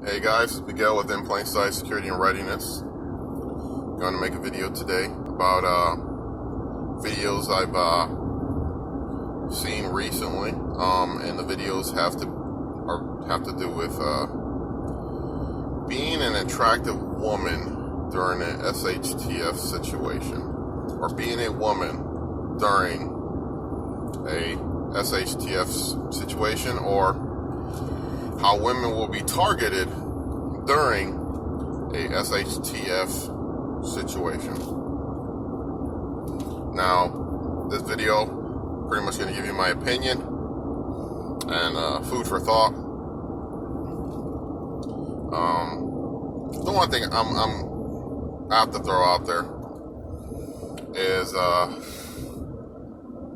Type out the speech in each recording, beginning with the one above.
Hey guys, it's Miguel with In Plain Sight Security and Readiness. Going to make a video today about videos I've seen recently, and the videos have to do with being an attractive woman during an SHTF situation, or being a woman during a SHTF situation, or how women will be targeted during a SHTF situation. Now, this video pretty much going to give you my opinion and food for thought. The one thing I have to throw out there is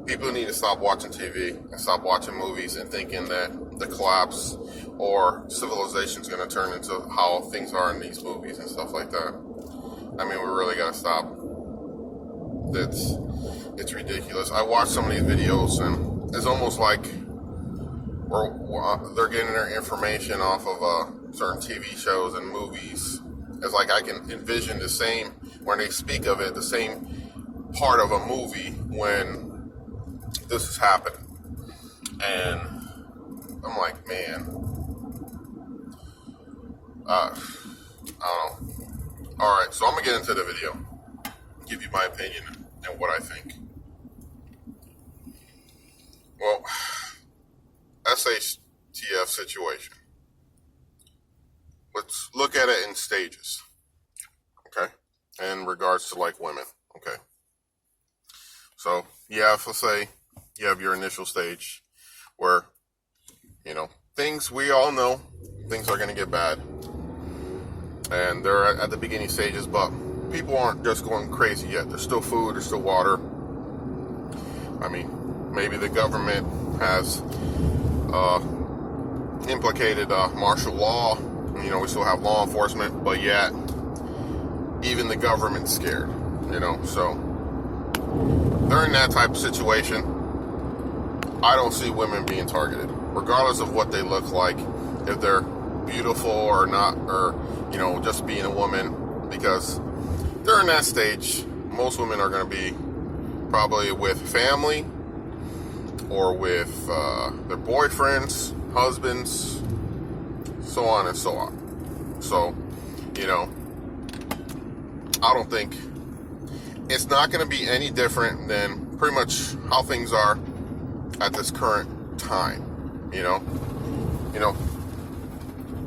people need to stop watching TV and stop watching movies and thinking that the collapse or civilization is going to turn into how things are in these movies and stuff like that. I mean, we really got to stop. It's ridiculous. I watch some of these videos and it's almost like they're getting their information off of certain TV shows and movies. It's like I can envision the same, when they speak of it, the same part of a movie when this is happening. And I'm like, man, I don't know. All right, so I'm gonna get into the video, give you my opinion and what I think. Well, SHTF situation. Let's look at it in stages, okay? In regards to like women, okay? So let's say you have your initial stage where, we all know things are going to get bad. And they're at the beginning stages, but people aren't just going crazy yet. There's still food, there's still water. I mean, maybe the government has implicated martial law. We still have law enforcement, but yet even the government's scared, So during that type of situation, I don't see women being targeted, regardless of what they look like, if they're beautiful or not, or just being a woman, because during that stage, most women are going to be probably with family or with their boyfriends, husbands, so on and so on. So, I don't think it's not going to be any different than pretty much how things are at this current time.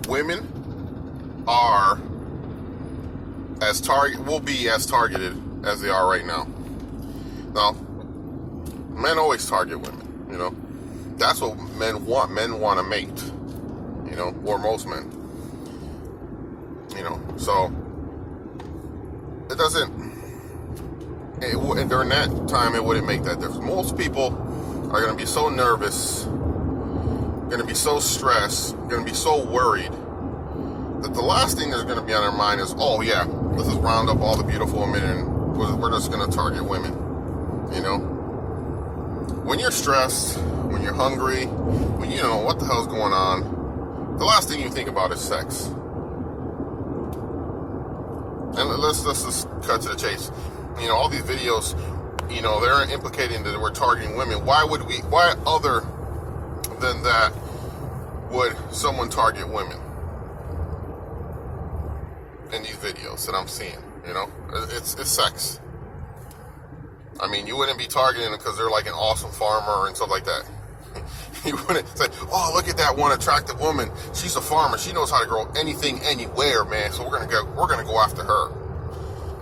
Women are will be as targeted as they are right now. Now, men always target women, That's what men want. Men want a mate, or most men. So it doesn't, during that time, it wouldn't make that difference. Most people are going to be so nervous, going to be so stressed, going to be so worried, that the last thing that's going to be on their mind is, oh yeah, let's just round up all the beautiful women and we're just going to target women. When you're stressed, when you're hungry, when you don't know what the hell's going on, the last thing you think about is sex. And let's just cut to the chase. All these videos, they're implicating that we're targeting women. Why other than that would someone target women in these videos that I'm seeing? It's sex. I mean, you wouldn't be targeting them because they're like an awesome farmer and stuff like that. You wouldn't say, oh, look at that one attractive woman. She's a farmer. She knows how to grow anything, anywhere, man. So we're gonna go after her.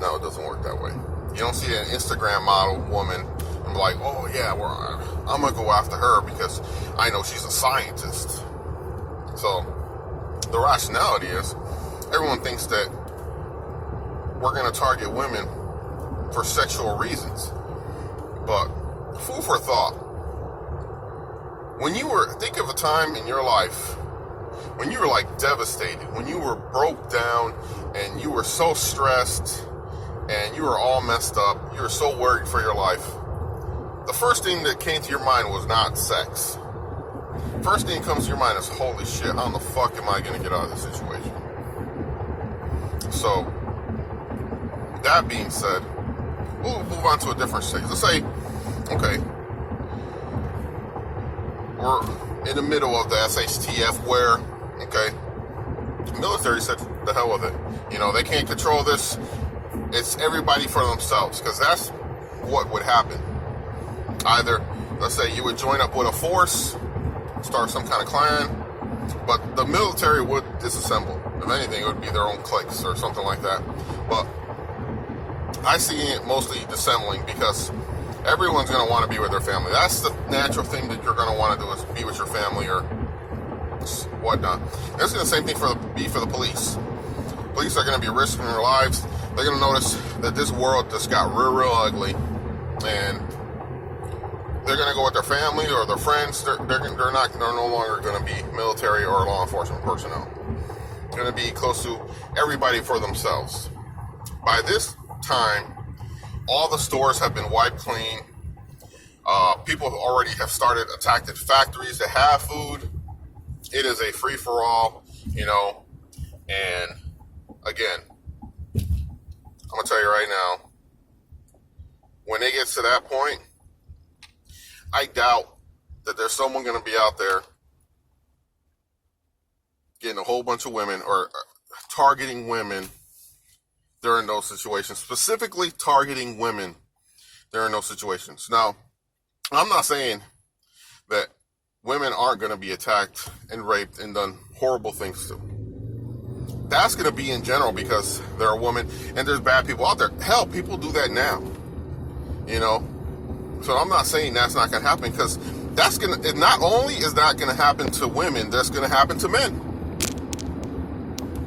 No, it doesn't work that way. You don't see an Instagram model woman and be like, oh yeah, I'm gonna go after her because I know she's a scientist. So the rationality is, everyone thinks that we're gonna target women for sexual reasons. But food for thought. Think of a time in your life when you were like devastated, when you were broke down and you were so stressed and you were all messed up, you were so worried for your life. The first thing that came to your mind was not sex. First thing that comes to your mind is, holy shit, how in the fuck am I going to get out of this situation? So, that being said, we'll move on to a different stage. Let's say, okay, we're in the middle of the SHTF where, okay, the military said, the hell with it. You know, they can't control this. It's everybody for themselves, because that's what would happen. Either, let's say you would join up with a force, start some kind of clan, but the military would disassemble. If anything, it would be their own cliques or something like that. But I see it mostly dissembling, because everyone's going to want to be with their family. That's the natural thing that you're going to want to do, is be with your family or whatnot. That's the same thing for the police. Police are going to be risking their lives. They're going to notice that this world just got real ugly, and they're going to go with their family or their friends. They're no longer going to be military or law enforcement personnel. They're going to be close to everybody for themselves. By this time, all the stores have been wiped clean. People already have started attacking factories that have food. It is a free-for-all, you know, and again, I'm going to tell you right now, when it gets to that point, I doubt that there's someone going to be out there getting a whole bunch of women or targeting women during those situations, specifically targeting women during those situations. Now, I'm not saying that women aren't going to be attacked and raped and done horrible things to. That's going to be in general, because they're a woman and there's bad people out there. Hell, people do that now, you know. So I'm not saying that's not going to happen, because that's going to, not only is that going to happen to women, that's going to happen to men.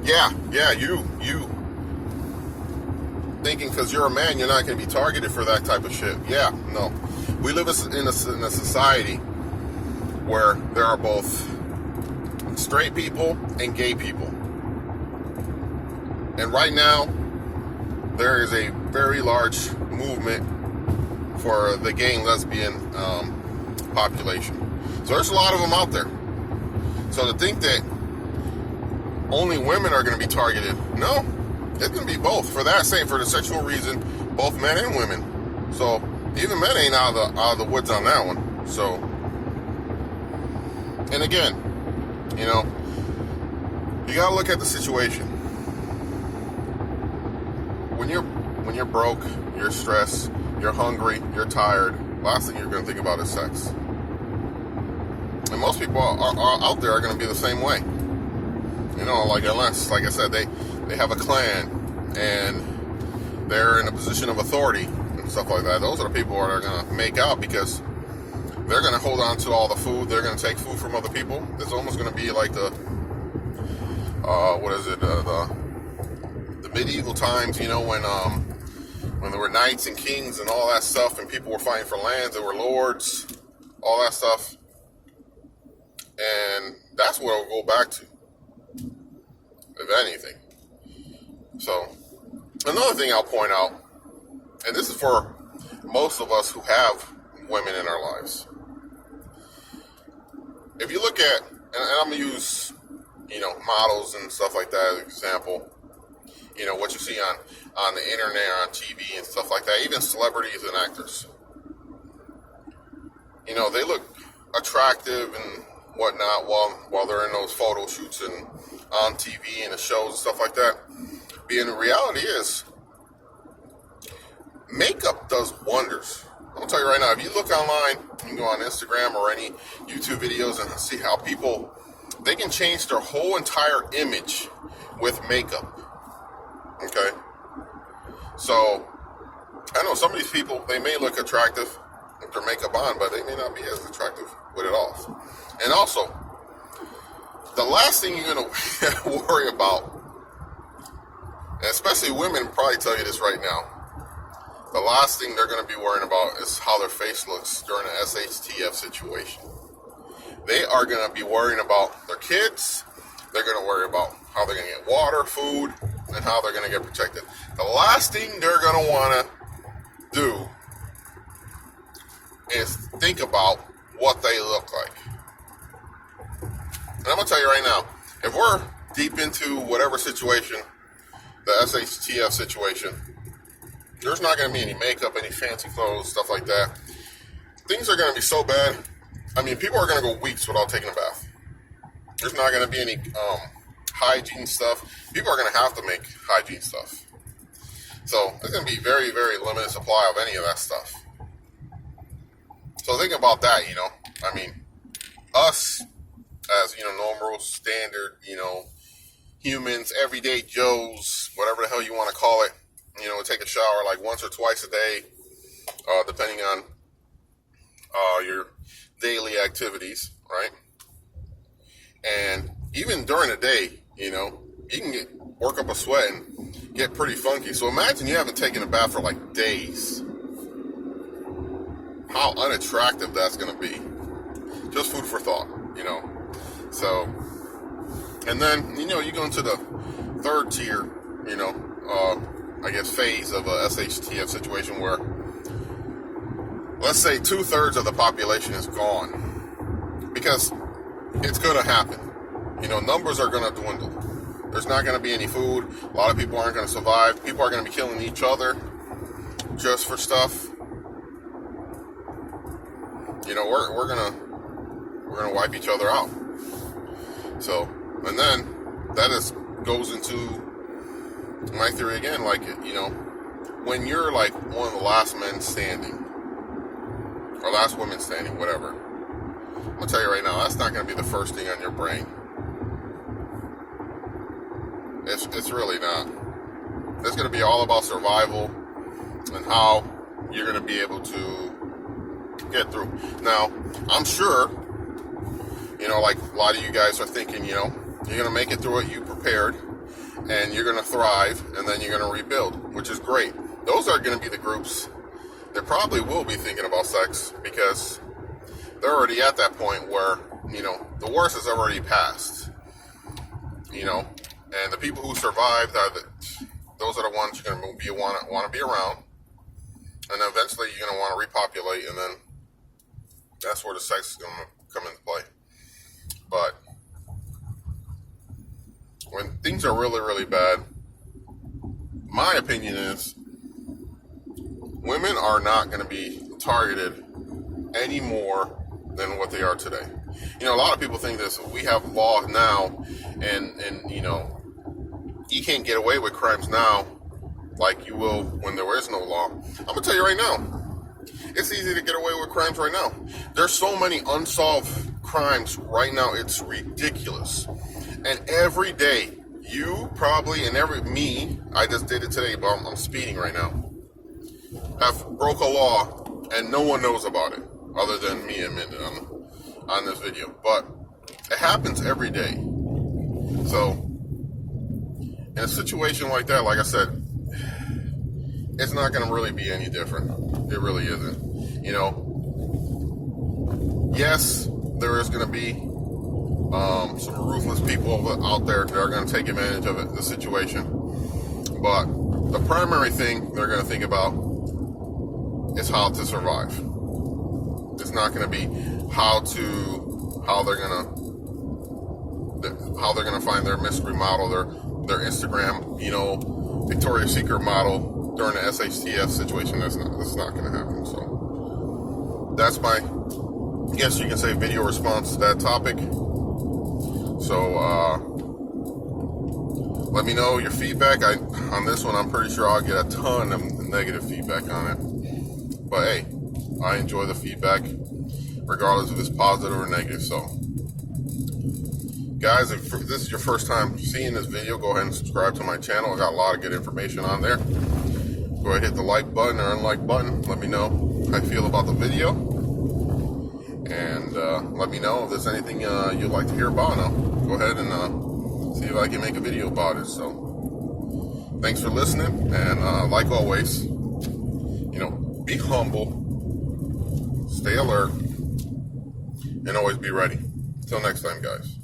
Yeah, you thinking because you're a man, you're not going to be targeted for that type of shit. Yeah, no. We live in a society where there are both straight people and gay people. And right now, there is a very large movement for the gay and lesbian population. So there's a lot of them out there. So to think that only women are going to be targeted, no, it's going to be both. For that sake, for the sexual reason, both men and women. So even men ain't out of the woods on that one. So, and again, you know, you got to look at the situation. When you're broke, you're stressed, you're hungry, you're tired, last thing you're going to think about is sex. And most people are out there are going to be the same way. You know, unless, like I said, they have a clan and they're in a position of authority and stuff like that. Those are the people that are going to make out, because they're going to hold on to all the food. They're going to take food from other people. It's almost going to be like the medieval times, you know, when there were knights and kings and all that stuff, and people were fighting for lands, there were lords, all that stuff. And that's what I'll go back to, if anything. So, another thing I'll point out, and this is for most of us who have women in our lives. If you look at, and I'm going to use, you know, models and stuff like that as an example, you know, what you see on the internet, on TV and stuff like that, even celebrities and actors. You know, they look attractive and whatnot while they're in those photo shoots and on TV and the shows and stuff like that. Being the reality is, makeup does wonders. I'm going to tell you right now, if you look online, you can go on Instagram or any YouTube videos and see how people, they can change their whole entire image with makeup. Okay? So, I know some of these people, they may look attractive with their makeup on, but they may not be as attractive with it off. And also, the last thing you're going to worry about, and especially women probably tell you this right now, the last thing they're going to be worrying about is how their face looks during an SHTF situation. They are going to be worrying about their kids. They're going to worry about how they're going to get water, food, and how they're going to get protected. The last thing they're going to want to do is think about what they look like. And I'm going to tell you right now, if we're deep into whatever situation, the SHTF situation, there's not going to be any makeup, any fancy clothes, stuff like that. Things are going to be so bad. I mean, people are going to go weeks without taking a bath. There's not going to be any hygiene stuff. People are going to have to make hygiene stuff. So there's going to be very, very limited supply of any of that stuff. So think about that, you know. I mean, us as, you know, normal, standard, you know, humans, everyday Joes, whatever the hell you want to call it, you know, take a shower like once or twice a day, depending on your daily activities, right? And even during the day, you know, you can work up a sweat and get pretty funky. So imagine you haven't taken a bath for like days. How unattractive that's going to be. Just food for thought, you know. So, and then, you know, you go into the third tier, you know, I guess phase of a SHTF situation where, let's say 2/3 of the population is gone. Because it's going to happen. You know, numbers are going to dwindle. There's not going to be any food. A lot of people aren't going to survive. People are going to be killing each other just for stuff. You know, we're gonna wipe each other out. So, and then that goes into my theory again. Like, you know, when you're like one of the last men standing or last women standing, whatever, I'll tell you right now, that's not gonna be the first thing on your brain. It's really not. It's gonna be all about survival and how you're gonna be able to get through. Now, I'm sure, you know, like a lot of you guys are thinking, you know, you're going to make it through it, you prepared, and you're going to thrive, and then you're going to rebuild, which is great. Those are going to be the groups that probably will be thinking about sex because they're already at that point where, you know, the worst has already passed, you know, and the people who survived those are the ones you're going to want to be around, and then eventually you're going to want to repopulate, and then that's where the sex is going to come into play. But when things are really, really bad, my opinion is women are not going to be targeted any more than what they are today. You know, a lot of people think this, we have laws now, and you know, you can't get away with crimes now like you will when there is no law. I'm going to tell you right now, it's easy to get away with crimes right now. There's so many unsolved crimes right now, it's ridiculous. And every day, you probably, and I just did it today, but I'm speeding right now, have broke a law, and no one knows about it, other than me admitting it on this video. But it happens every day. So, in a situation like that, like I said, it's not going to really be any different. It really isn't. You know, yes, there is going to be some ruthless people out there that are going to take advantage of the situation. But the primary thing they're going to think about is how to survive. It's not going to be how they're going to find their mystery model, their Instagram, you know, Victoria's Secret model during the SHTF situation. That's not going to happen. So that's my, I guess you can say, video response to that topic. So let me know your feedback. On this one, I'm pretty sure I'll get a ton of negative feedback on it. But hey, I enjoy the feedback, regardless if it's positive or negative. So guys, if this is your first time seeing this video, go ahead and subscribe to my channel. I got a lot of good information on there. Go ahead and hit the like button or unlike button. Let me know how you feel about the video. And let me know if there's anything you'd like to hear about. Now, go ahead and see if I can make a video about it. So, thanks for listening. And like always, you know, be humble, stay alert, and always be ready. Till next time, guys.